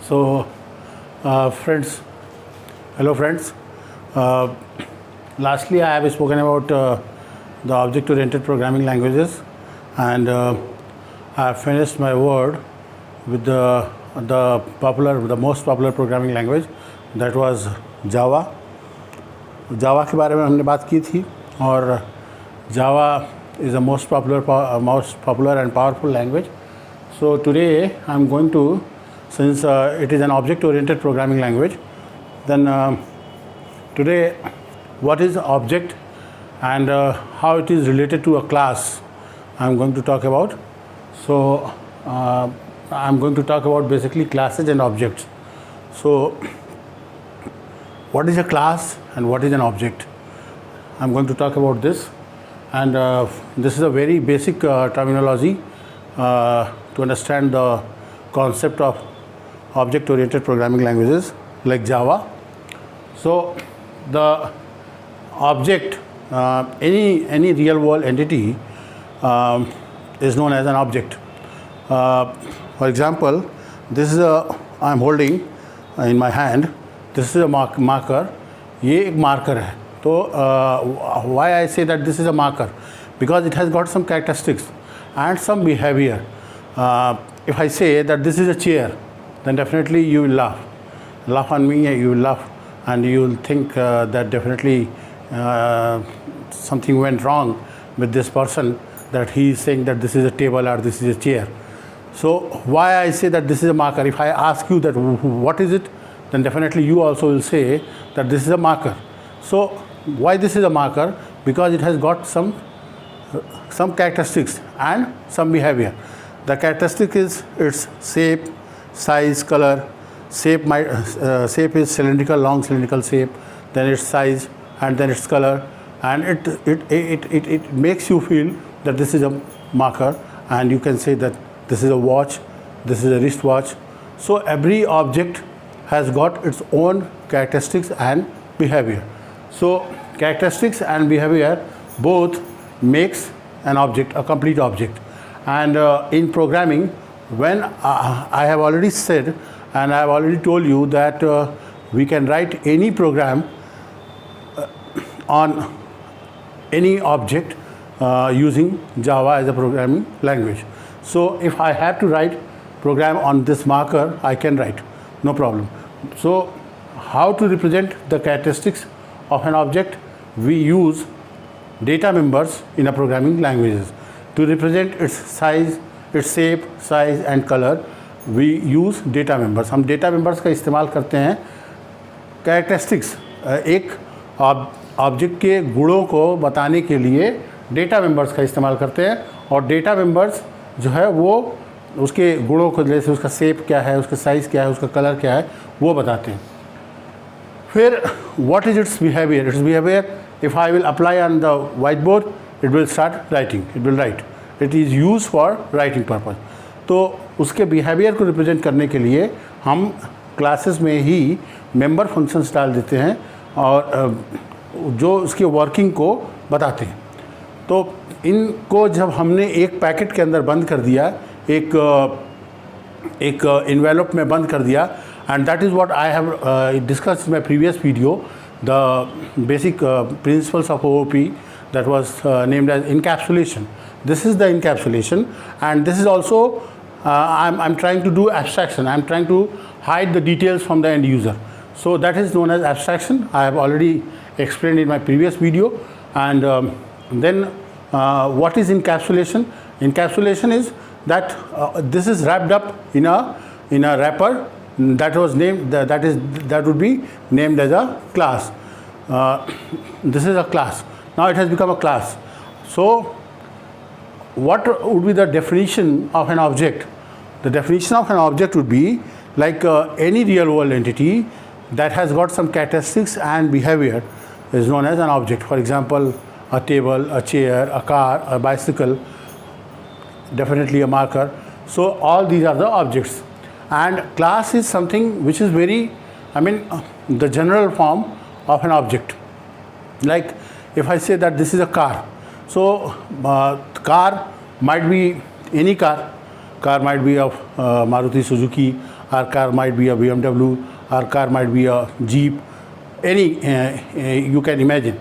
So, friends, hello friends. Lastly, I have spoken about the object-oriented programming languages, and I have finished my word with the most popular programming language, that was Java. Java के बारे में हमने बात की थी, और Java is the most popular and powerful language. So today I am going to, since it is an object-oriented programming language, then today what is object and how it is related to a class I am going to talk about. So I am going to talk about basically classes and objects. So what is a class and what is an object? I am going to talk about this, and this is a very basic terminology to understand the concept of object-oriented programming languages like Java. So the object, any real-world entity is known as an object. For example, this is I am holding in my hand. This is a marker. ये एक marker है. So why I say that this is a marker? Because it has got some characteristics and some behavior. If I say that this is a chair, then definitely you will laugh on me, you will laugh, and you will think that definitely something went wrong with this person, that he is saying that this is a table or this is a chair. So why I say that this is a marker? If I ask you that what is it, then definitely you also will say that this is a marker. So why this is a marker? Because it has got some characteristics and some behavior. The characteristic is its shape, size, color. Shape is cylindrical, long cylindrical shape, then its size, and then its color, and it makes you feel that this is a marker, and you can say that this is a watch, this is a wristwatch. So every object has got its own characteristics and behavior. So characteristics and behavior both makes an object a complete object. And in programming, when I have already said and I have already told you that we can write any program on any object using Java as a programming language. So if I have to write program on this marker, I can write, no problem. So how to represent the characteristics of an object? We use data members in a programming languages. To represent its size, its shape, size and color, we use data members. हम data members का इस्तेमाल करते हैं characteristics, एक object के गुणों को बताने के लिए डेटा मेंबर्स का इस्तेमाल करते हैं, और डेटा मेंबर्स जो है वो उसके गुणों को, जैसे उसका शेप क्या है, उसका साइज़ क्या है, उसका कलर क्या है, वो बताते हैं. फिर what is its behavior? Its behavior, if I will apply on the whiteboard, it will start writing, it will write. It is used for writing purpose. तो उसके behavior को represent करने के लिए हम classes में ही member functions डाल देते हैं, और जो उसके working को बताते हैं. तो इनको जब हमने एक पैकेट के अंदर बंद कर दिया, एक envelope में बंद कर दिया, and that is what I have discussed in my previous video, the basic principles of OOP, that was named as encapsulation. This is the encapsulation, and this is also I'm trying to do abstraction. I'm trying to hide the details from the end user. So that is known as abstraction. I have already explained in my previous video. And then what is encapsulation? Encapsulation is that this is wrapped up in a wrapper that was named that would be named as a class. This is a class. Now it has become a class. So what would be the definition of an object? The definition of an object would be like any real world entity that has got some characteristics and behavior is known as an object. For example, a table, a chair, a car, a bicycle, definitely a marker. So all these are the objects. And class is something which is very, the general form of an object. Like if I say that this is a car, so car might be any car. Car might be of Maruti Suzuki, our car might be a BMW, our car might be a Jeep, any you can imagine.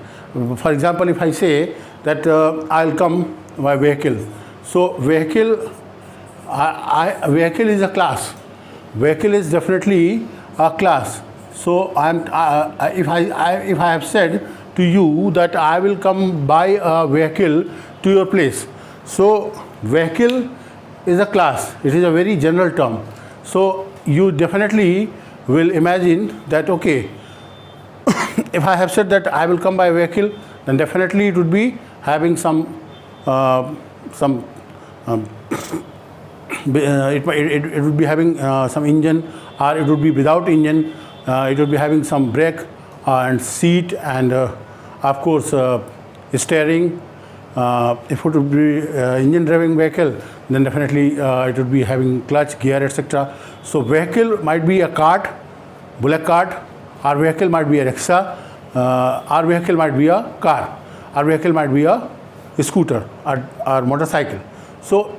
For example, if I say that I'll come by vehicle, so vehicle is a class. Vehicle is definitely a class. So if I have said to you that I will come by a vehicle to your place, so vehicle is a class. It is a very general term. So you definitely will imagine that, okay, if I have said that I will come by vehicle, then definitely it would be having some it would be having some engine, or it would be without engine. It would be having some brake and seat, and of course steering. If it would be engine driving vehicle, then definitely it would be having clutch, gear, etc. So vehicle might be a cart, bullock cart. Our vehicle might be a rickshaw. Our vehicle might be a car. Our vehicle might be a scooter or motorcycle. So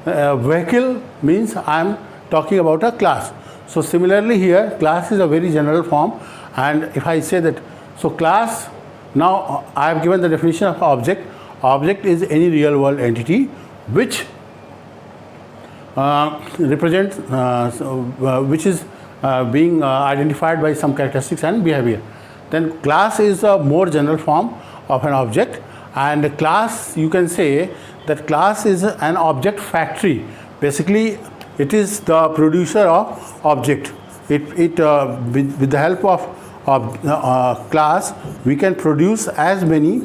vehicle means I am talking about a class. So similarly here, class is a very general form, and if I say that, so class, now I have given the definition of object. Object is any real world entity which represents, which is being identified by some characteristics and behavior. Then class is a more general form of an object, and class, you can say that class is an object factory. Basically, it is the producer of object. With the help of class, we can produce as many.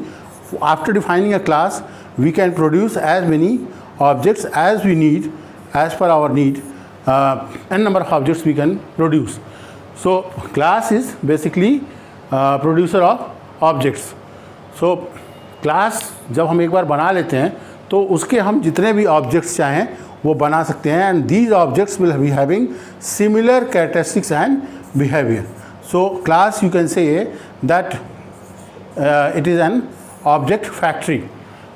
After defining a class, we can produce as many objects as we need, as per our need. N number of objects we can produce. So class is basically producer of objects. So class जब हम एक बार बना लेते हैं तो उसके हम जितने भी ऑब्जेक्ट्स चाहें वो बना सकते हैं, and these objects will be having similar characteristics and behaviour. So class you can say that it is an object factory.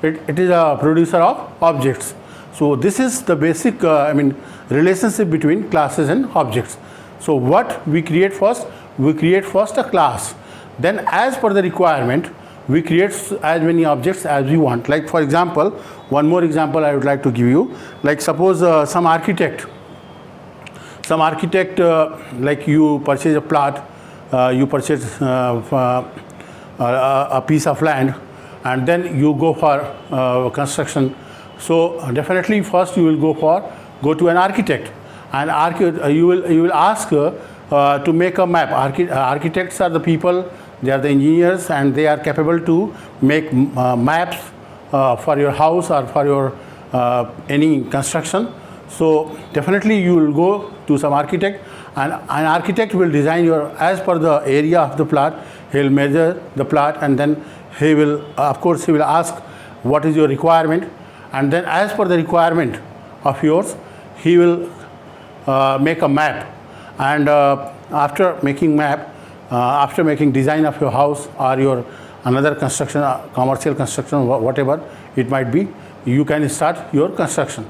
It is a producer of objects. So this is the basic relationship between classes and objects. So what we create first? We create first a class. Then as per the requirement, we create as many objects as we want. Like for example, one more example I would like to give you. Like suppose some architect, like you purchase a plot, you purchase a piece of land, and then you go for construction. So definitely first you will go to an architect, and you will ask to make a map. Architects are the people, they are the engineers, and they are capable to make maps for your house or for your any construction. So definitely you will go to some architect, and an architect will design your, as per the area of the plot. He will measure the plot, and then he will, of course, he will ask what is your requirement, and then as per the requirement of yours, he will make a map. And after making map, after making design of your house or your another construction, commercial construction, whatever it might be, you can start your construction.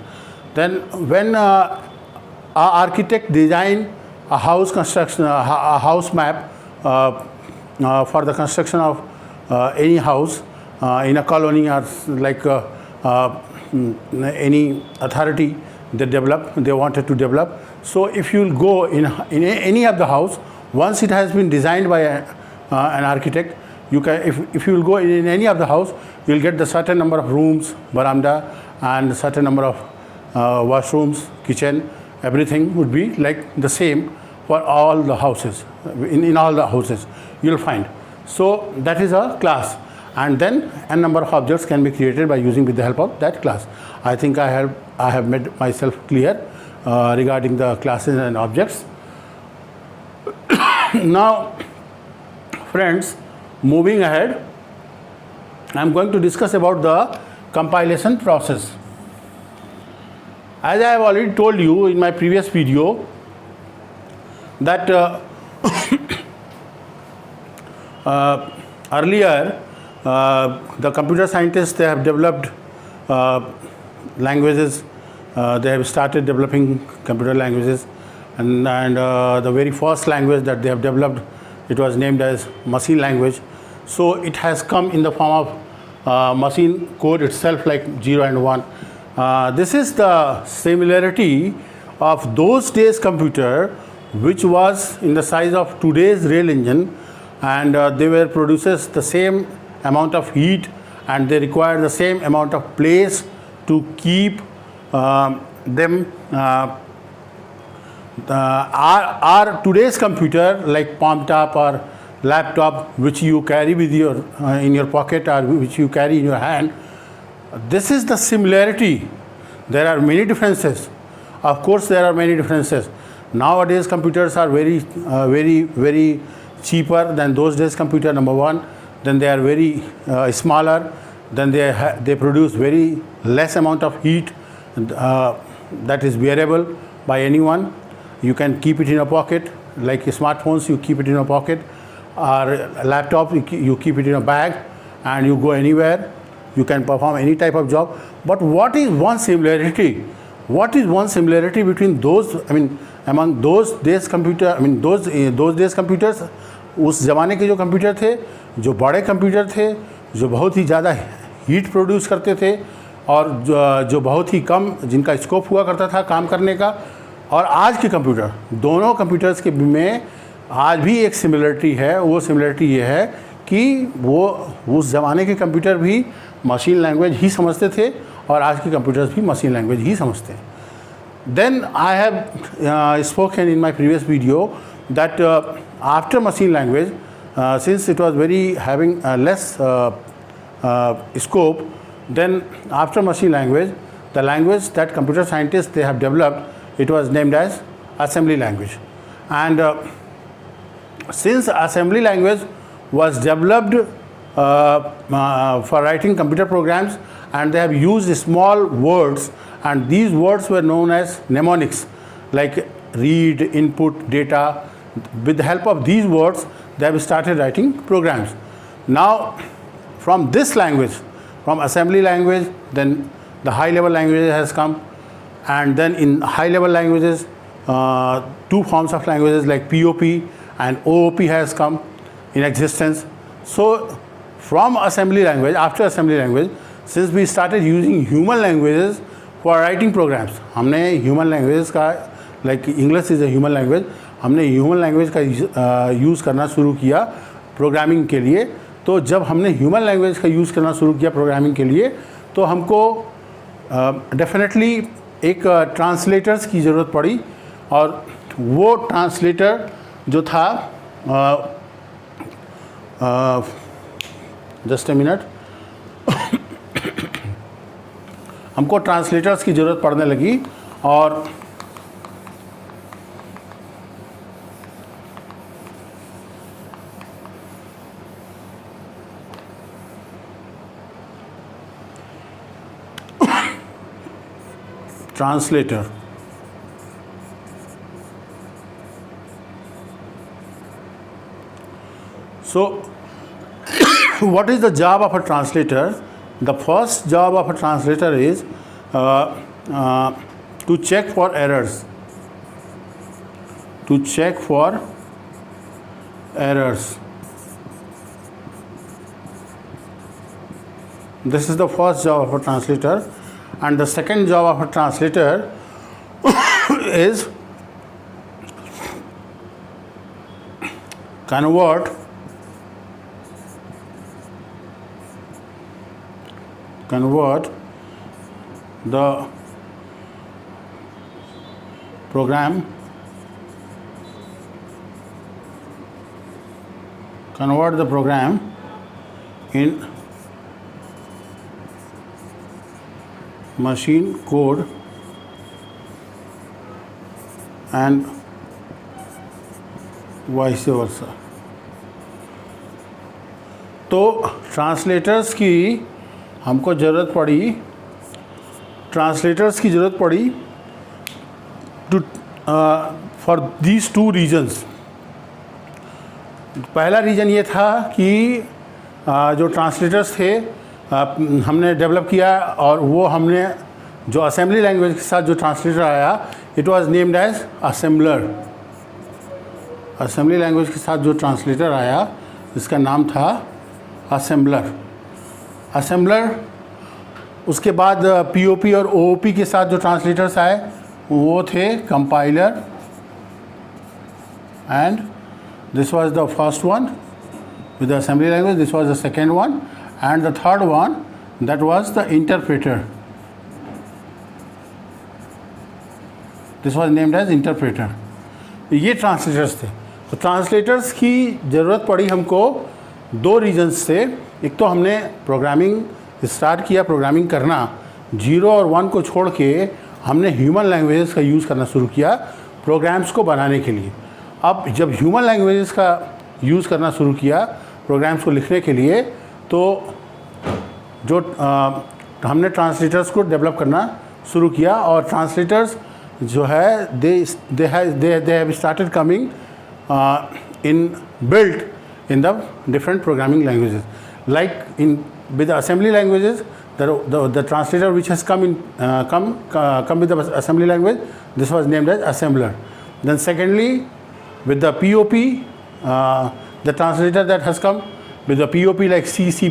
Then when a architect design a house construction, a house map for the construction of any house in a colony, or like any authority they wanted to develop. So if you will go in any of the house, once it has been designed by an architect, you can, if you will go in any of the house, you will get the certain number of rooms, veranda, and certain number of washrooms, kitchen, everything would be like the same for all the houses. In all the houses you will find. So that is a class, and then n number of objects can be created by using with the help of that class. I think I have made myself clear regarding the classes and objects. Now friends, moving ahead, I am going to discuss about the compilation process. As I have already told you in my previous video that earlier the computer scientists, they have developed languages, they have started developing computer languages, and the very first language that they have developed, it was named as machine language. So it has come in the form of machine code itself, like 0 and 1. This is the similarity of those days computer, which was in the size of today's rail engine, and they were produces the same amount of heat, and they require the same amount of place to keep them. Our today's computer, like palm top or laptop, which you carry with your in your pocket, or which you carry in your hand, this is the similarity. There are many differences. Of course, there are many differences. Nowadays, computers are very cheaper than those days computer. Number one, then they are very smaller. Then they produce very less amount of heat that is bearable by anyone. You can keep it in a pocket, like smartphones. You keep it in a pocket, or laptop. You keep it in a bag, and you go anywhere. You can perform any type of job. But what is one similarity? What is one similarity between those? I mean, among those days computer. I mean, those days computers. उस ज़माने के जो computer थे, जो बड़े computer थे, जो बहुत ही ज़्यादा हीट प्रोड्यूस करते थे, और जो बहुत ही कम जिनका स्कोप हुआ करता था काम करने का, और आज के कंप्यूटर, दोनों कंप्यूटर्स के में आज भी एक सिमिलरिटी है. वो सिमिलरिटी ये है कि वो उस ज़माने के कंप्यूटर भी मशीन लैंग्वेज ही समझते थे, और आज के कंप्यूटर्स भी मशीन लैंग्वेज ही समझते हैं. Then I have spoken in my previous video that after machine language, since it was very having less scope, then after machine language, the language that computer scientists they have developed, it was named as assembly language. And since assembly language was developed for writing computer programs, and they have used small words, and these words were known as mnemonics, like read, input, data. With the help of these words, they have started writing programs. Now, from this language, from assembly language, then the high level language has come, and then in high level languages, two forms of languages like POP and OOP has come in existence. So from assembly language, after assembly language, since we started using human languages for writing programs, हमने human languages का, like English is a human language, हमने human language का use करना शुरू किया programming के लिए. तो जब हमने ह्यूमन लैंग्वेज का यूज़ करना शुरू किया प्रोग्रामिंग के लिए, तो हमको डेफिनेटली एक ट्रांसलेटर्स की ज़रूरत पड़ी. और वो ट्रांसलेटर जो था, जस्ट ए मिनट, हमको ट्रांसलेटर्स की ज़रूरत पड़ने लगी. और translator. So, what is the job of a translator? The first job of a translator is to check for errors. To check for errors. This is the first job of a translator. And the second job of a translator is convert the program, in machine code and vice versa. तो translators की हमको ज़रूरत पड़ी two for these two reasons. पहला reason ये था कि जो ट्रांसलेटर्स थे हमने डेवलप किया, और वो हमने जो असेंबली लैंग्वेज के साथ जो ट्रांसलेटर आया, it was named as assembler. Assembly language के साथ जो ट्रांसलेटर आया इसका नाम था असेंबलर। असेंबलर, उसके बाद पीओपी और ओओपी के साथ जो ट्रांसलेटर्स आए वो थे compiler, and this was the first one with the assembly language, this was the second one, and the third one, that was the interpreter. This was named as interpreter. ये translators थे। तो translators की ज़रूरत पड़ी हमको दो regions से। एक तो हमने प्रोग्रामिंग स्टार्ट किया, प्रोग्रामिंग करना 0 और 1 को छोड़ के हमने ह्यूमन लैंग्वेजेस का यूज़ करना शुरू किया प्रोग्राम्स को बनाने के लिए। अब जब ह्यूमन लैंग्वेजेस का यूज़ करना शुरू किया प्रोग्राम्स को लिखने के लिए, तो जो हमने ट्रांसलेटर्स को डेवलप करना शुरू किया, और ट्रांसलेटर्स जो है they have started coming in built in the different programming languages, like in with assembly languages the translator which has come with the assembly language, this was named as assembler. Then secondly, with the POP, the translator that has come with the POP like C, C++,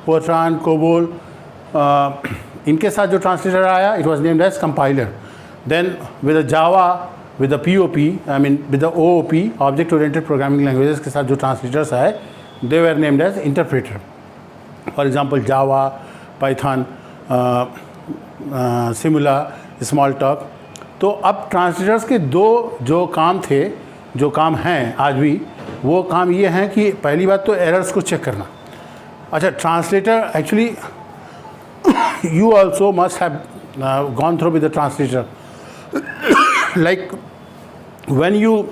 Fortran, COBOL, इनके साथ जो translator आया it was named as compiler. Then with the Java, with the POP, I mean with the OOP, object oriented programming languages के साथ जो translators आए they were named as interpreter. For example Java, Python, Simula, Smalltalk. तो अब translators के दो जो काम थे, जो काम हैं आज भी, वो काम ये हैं कि पहली बात तो एरर्स को चेक करना। अच्छा, translator actually you also must have gone through with the translator. Like when you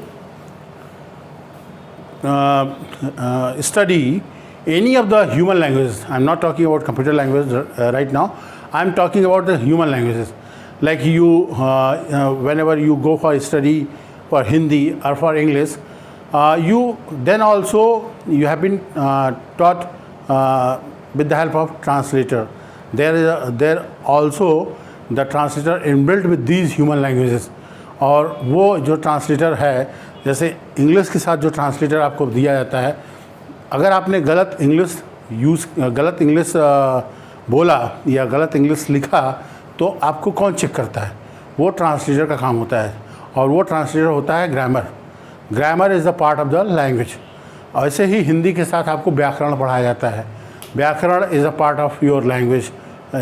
study any of the human languages, I'm not talking about computer language right now, I'm talking about the human languages. Like you, whenever you go for study for Hindi or for English, you then also you have been taught with the help of translator. There also the translator inbuilt with these human languages. और वो जो translator है, जैसे English के साथ जो translator आपको दिया जाता है, अगर आपने गलत इंग्लिश बोला या गलत इंग्लिश लिखा तो आपको कौन चेक करता है? वो ट्रांसलेटर का काम होता है, और वो ट्रांसलेटर होता है grammar. Grammar is the part of the language. ऐसे ही हिंदी के साथ आपको व्याकरण पढ़ाया जाता है। व्याकरण is a part of your language,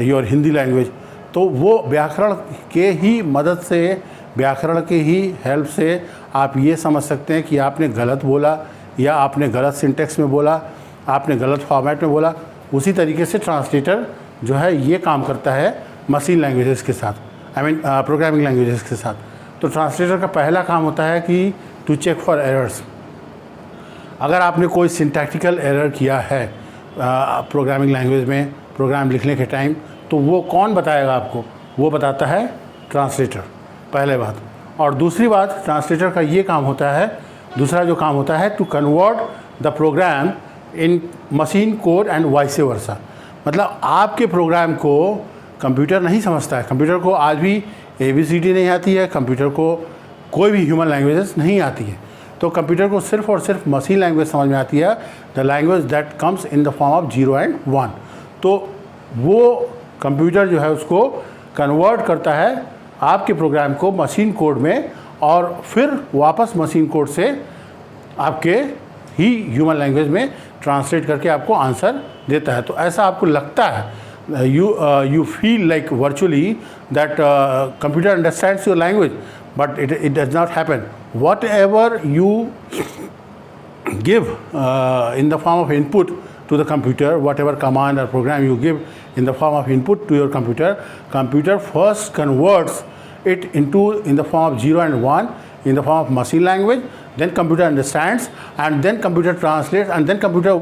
your Hindi language. तो वो व्याकरण के ही मदद से, व्याकरण के ही हेल्प से आप ये समझ सकते हैं कि आपने गलत बोला या आपने गलत सिंटेक्स में बोला, आपने गलत फॉर्मेट में बोला। उसी तरीके से ट्रांसलेटर जो है ये काम करता है मशीन लैंग्वेजेस के साथ, आई मीन प्रोग्रामिंग लैंग्वेजेस के साथ। तो ट्रांसलेटर का पहला काम होता है कि टू चेक फॉर एरर्स। अगर आपने कोई सिंटैक्टिकल एरर किया है प्रोग्रामिंग लैंग्वेज में प्रोग्राम लिखने के टाइम, तो वो कौन बताएगा आपको? वो बताता है ट्रांसलेटर, पहले बात। और दूसरी बात, ट्रांसलेटर का ये काम होता है, दूसरा जो काम होता है to convert the program in machine code and vice versa. मतलब आपके प्रोग्राम को कंप्यूटर नहीं समझता है। कंप्यूटर को आज भी ABCD नहीं आती है, कंप्यूटर को कोई भी ह्यूमन लैंग्वेजेस नहीं आती है। तो कंप्यूटर को सिर्फ और सिर्फ मशीन लैंग्वेज समझ में आती है, the language that comes in the form of 0 and 1। तो वो कंप्यूटर जो है उसको कन्वर्ट करता है आपके प्रोग्राम को मशीन कोड में, और फिर वापस मशीन कोड से आपके ही ह्यूमन लैंग्वेज में ट्रांसलेट करके आपको आंसर देता है। तो ऐसा आपको लगता है, you feel like virtually that computer understands your language, but it does not happen. Whatever you give in the form of input to the computer, whatever command or program you give in the form of input to your computer first converts it in the form of 0 and 1 in the form of machine language. Then computer understands, and then computer translates, and then computer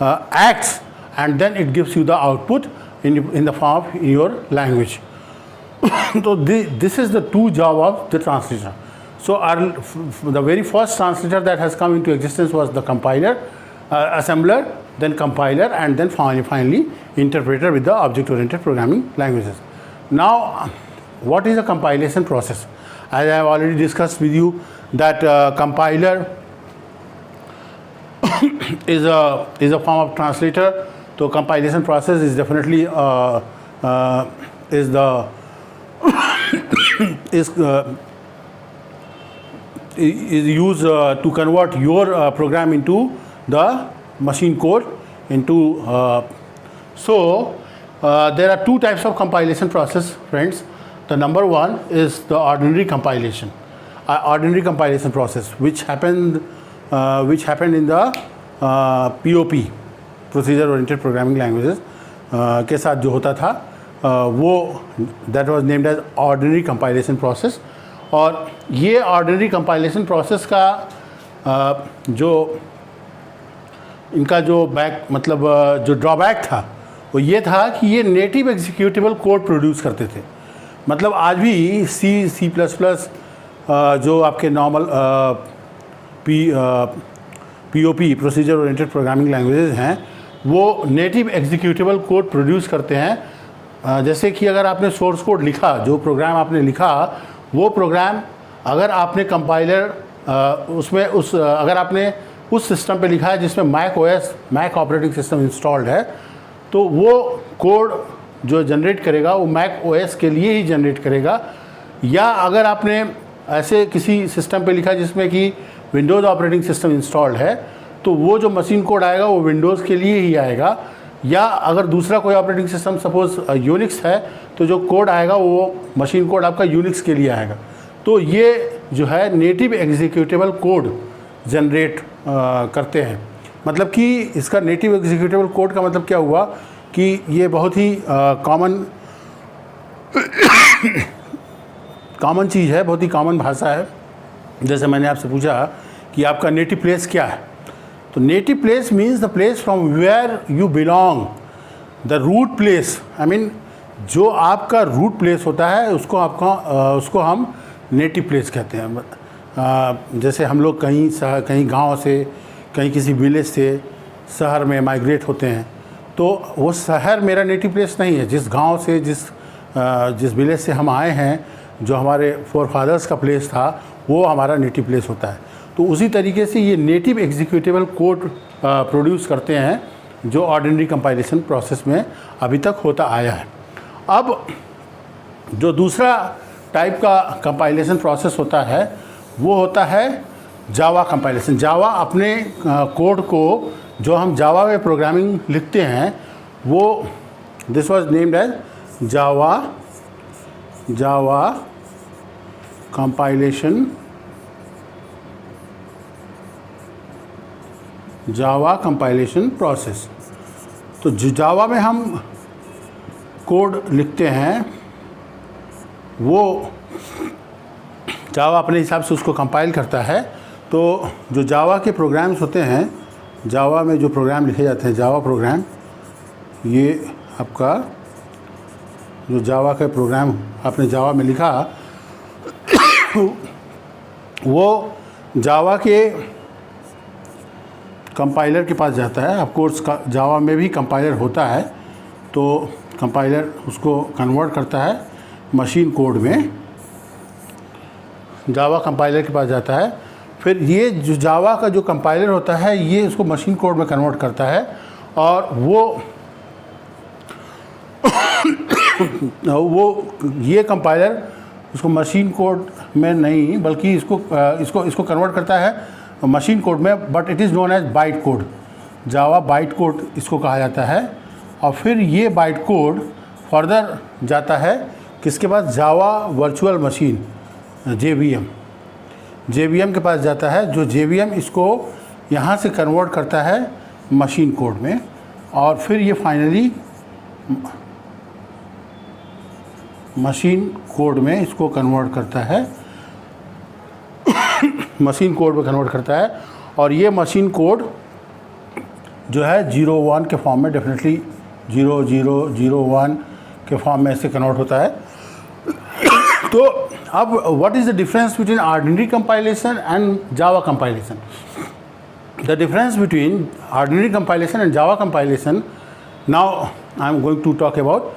acts, and then it gives you the output in the form of your language. So this is the two job of the translator. So the very first translator that has come into existence was the compiler, assembler, then compiler, and then finally interpreter with the object-oriented programming languages. Now what is a compilation process? As I have already discussed with you that compiler is a form of translator. So compilation process is definitely is used to convert your program into the machine code into there are two types of compilation process, friends. The number one is the ordinary compilation process, which happened in the POP, procedure oriented programming languages के साथ जो होता था वो that was named as ordinary compilation process. और ये ordinary compilation process का जो इनका जो जो ड्रॉबैक था वो ये था कि ये नेटिव एग्जीक्यूटेबल कोड प्रोड्यूस करते थे. मतलब आज भी सी प्लस प्लस जो आपके normal POP procedure oriented programming languages हैं वो नेटिव एग्जीक्यूटेबल कोड प्रोड्यूस करते हैं. जैसे कि अगर आपने सोर्स कोड लिखा, जो प्रोग्राम आपने लिखा वो प्रोग्राम अगर आपने कंपाइलर अगर आपने उस सिस्टम पे लिखा है जिसमें मैक ऑपरेटिंग सिस्टम इंस्टॉल्ड है, तो वो कोड जो जनरेट करेगा वो मैक OS के लिए ही जनरेट करेगा. या अगर आपने ऐसे किसी सिस्टम पे लिखा जिसमें कि विंडोज़ ऑपरेटिंग सिस्टम इंस्टॉल्ड है, तो वो जो मशीन कोड आएगा वो विंडोज़ के लिए ही आएगा. या अगर दूसरा कोई ऑपरेटिंग सिस्टम सपोज यूनिक्स है, तो जो कोड आएगा वो मशीन कोड आपका यूनिक्स के लिए आएगा. तो ये जो है नेटिव एग्जीक्यूटेबल कोड जनरेट करते हैं. मतलब कि इसका नेटिव एग्जीक्यूटेबल कोड का मतलब क्या हुआ कि ये बहुत ही कॉमन चीज़ है, बहुत ही कॉमन भाषा है. जैसे मैंने आपसे पूछा कि आपका नेटिव प्लेस क्या है, तो native place means the place from where you belong, the root place. I mean जो आपका रूट प्लेस होता है उसको हम नेटिव प्लेस कहते हैं. जैसे हम लोग कहीं गांव से, कहीं किसी विलेज से शहर में माइग्रेट होते हैं, तो वो शहर मेरा नेटिव प्लेस नहीं है. जिस गांव से जिस विलेज से हम आए हैं, जो हमारे फोरफादर्स का प्लेस था, वो हमारा नेटिव प्लेस होता है. तो उसी तरीके से ये नेटिव एग्जीक्यूटेबल कोड प्रोड्यूस करते हैं जो ऑर्डिनरी कंपाइलेशन प्रोसेस में अभी तक होता आया है. अब जो दूसरा टाइप का कंपाइलेशन प्रोसेस होता है वो होता है जावा कंपाइलेशन. जावा अपने कोड को, जो हम जावा में प्रोग्रामिंग लिखते हैं, वो this was named as Java compilation process. तो जो जावा में हम कोड लिखते हैं वो जावा अपने हिसाब से उसको कंपाइल करता है. तो जो जावा के प्रोग्राम्स होते हैं, जावा में जो प्रोग्राम लिखे जाते हैं, जावा प्रोग्राम, ये आपका जो जावा का प्रोग्राम आपने जावा में लिखा वो जावा के कंपाइलर के पास जाता है. ऑफ कोर्स जावा में भी कंपाइलर होता है, तो कंपाइलर उसको कन्वर्ट करता है मशीन कोड में. जावा कंपाइलर के पास जाता है, फिर ये जो जावा का जो कंपाइलर होता है ये उसको मशीन कोड में कन्वर्ट करता है. और वो ये कंपाइलर उसको मशीन कोड में नहीं बल्कि इसको कन्वर्ट करता है मशीन कोड में, but it is known as byte code. Java byte code इसको कहा जाता है. और फिर ये बाइट कोड फर्दर जाता है किसके पास? जावा वर्चुअल मशीन, JVM के पास जाता है. जो JVM इसको यहाँ से कन्वर्ट करता है मशीन कोड में, और फिर ये फाइनली मशीन कोड में इसको कन्वर्ट करता है मशीन कोड में कन्वर्ट करता है. और ये मशीन कोड जो है 0-1 के फॉर्म में, डेफिनेटली 0-0-0-1 के फॉर्म में ऐसे कन्वर्ट होता है. तो अब what is the difference between ordinary compilation and Java compilation? The difference between ordinary compilation and Java compilation, now I am going to talk about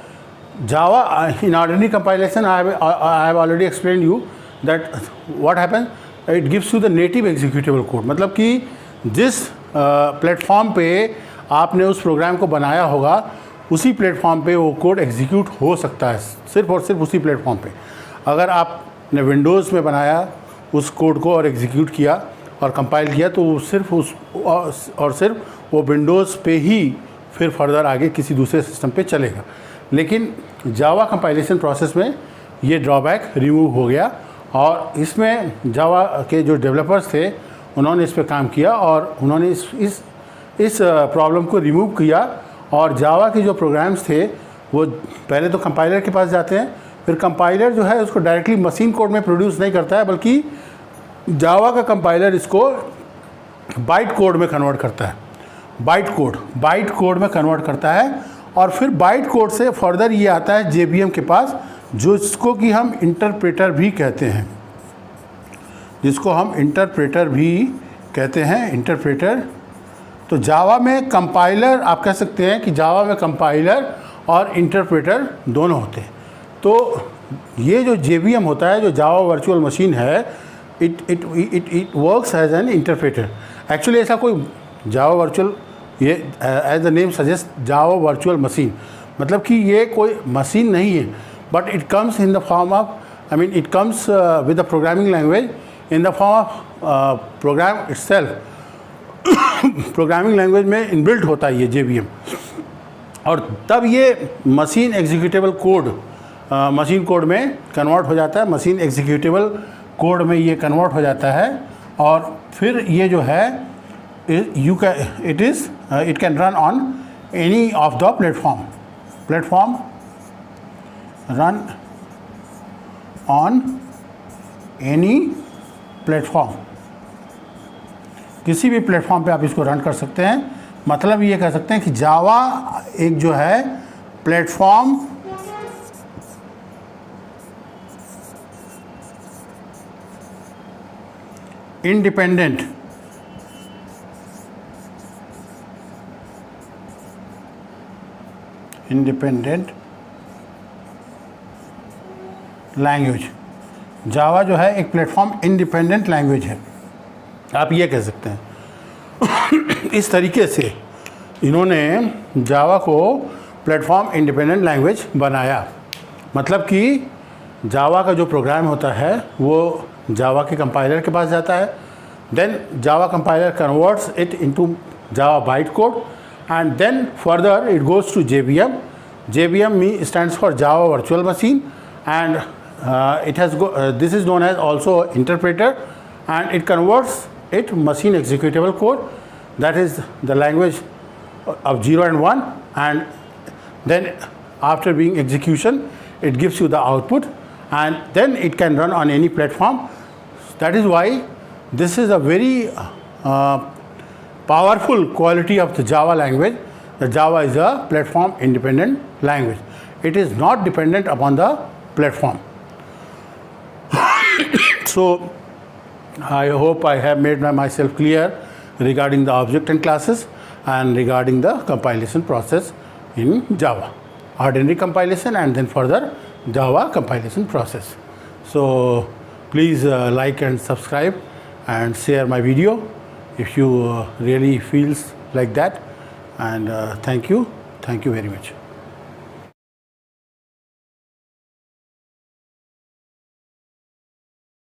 Java, in ordinary compilation, I have already explained you that what happens, it gives you the native executable code. मतलब कि जिस platform पे आपने उस programme को बनाया होगा उसी प्लेटफॉर्म पे वो कोड एग्जीक्यूट हो सकता है, सिर्फ और सिर्फ उसी प्लेटफॉर्म पे। अगर आपने विंडोज़ में बनाया उस कोड को और एग्जीक्यूट किया और कंपाइल किया तो सिर्फ उस और सिर्फ वो विंडोज़ पे ही फिर फर्दर आगे किसी दूसरे सिस्टम पे चलेगा। लेकिन जावा कंपाइलेशन प्रोसेस में ये ड्रॉबैक रिमूव हो गया और इसमें जावा के जो डेवलपर्स थे उन्होंने इस पर काम किया और उन्होंने इस प्रॉब्लम को रिमूव किया। और जावा के जो प्रोग्राम्स थे वो पहले तो कंपाइलर के पास जाते हैं, फिर कंपाइलर जो है उसको डायरेक्टली मशीन कोड में प्रोड्यूस नहीं करता है, बल्कि जावा का कंपाइलर इसको बाइट कोड में कन्वर्ट करता है। बाइट कोड में कन्वर्ट करता है और फिर बाइट कोड से फर्दर ये आता है जेबीएम के पास, जो इसको कि हम इंटरप्रेटर भी कहते हैं, इंटरप्रेटर। तो जावा में कंपाइलर, आप कह सकते हैं कि जावा में कंपाइलर और इंटरप्रेटर दोनों होते हैं। तो ये जो जेबीएम होता है, जो जावा वर्चुअल मशीन है, it works as an interpreter. Actually ऐसा कोई जावा वर्चुअल, ये as the name suggest Java virtual machine, मतलब कि ये कोई मशीन नहीं है, but it comes in the form of, it comes with the programming language in the form of program itself. Programming language में inbuilt होता है ये जेबीएम, और तब ये machine executable code machine code में कन्वर्ट हो जाता है, मशीन एग्जीक्यूटेबल कोड में ये कन्वर्ट हो जाता है। और फिर ये जो है it can run on any of the platform run on any platform, किसी भी प्लेटफॉर्म पे आप इसको रन कर सकते हैं। मतलब ये कह सकते हैं कि जावा एक जो है प्लेटफॉर्म इंडिपेंडेंट लैंग्वेज। जावा जो है एक प्लेटफॉर्म इंडिपेंडेंट लैंग्वेज है, आप ये कह सकते हैं। इस तरीके से इन्होंने जावा को प्लेटफॉर्म इंडिपेंडेंट लैंग्वेज बनाया। मतलब कि जावा का जो प्रोग्राम होता है वो जावा के कंपाइलर के पास जाता है, then Java compiler converts it into Java byte code, and then further it goes to JVM. JVM stands for Java Virtual Machine, and this is known as also interpreter, and it converts it machine executable code, that is the language of 0 and 1, and then after being execution it gives you the output, and then it can run on any platform. That is why this is a very powerful quality of the Java language. The Java is a platform independent language. It is not dependent upon the platform. So I hope I have made myself clear regarding the object and classes and regarding the compilation process in Java. Ordinary compilation and then further Java compilation process. So please like and subscribe and share my video if you really feels like that, and thank you very much.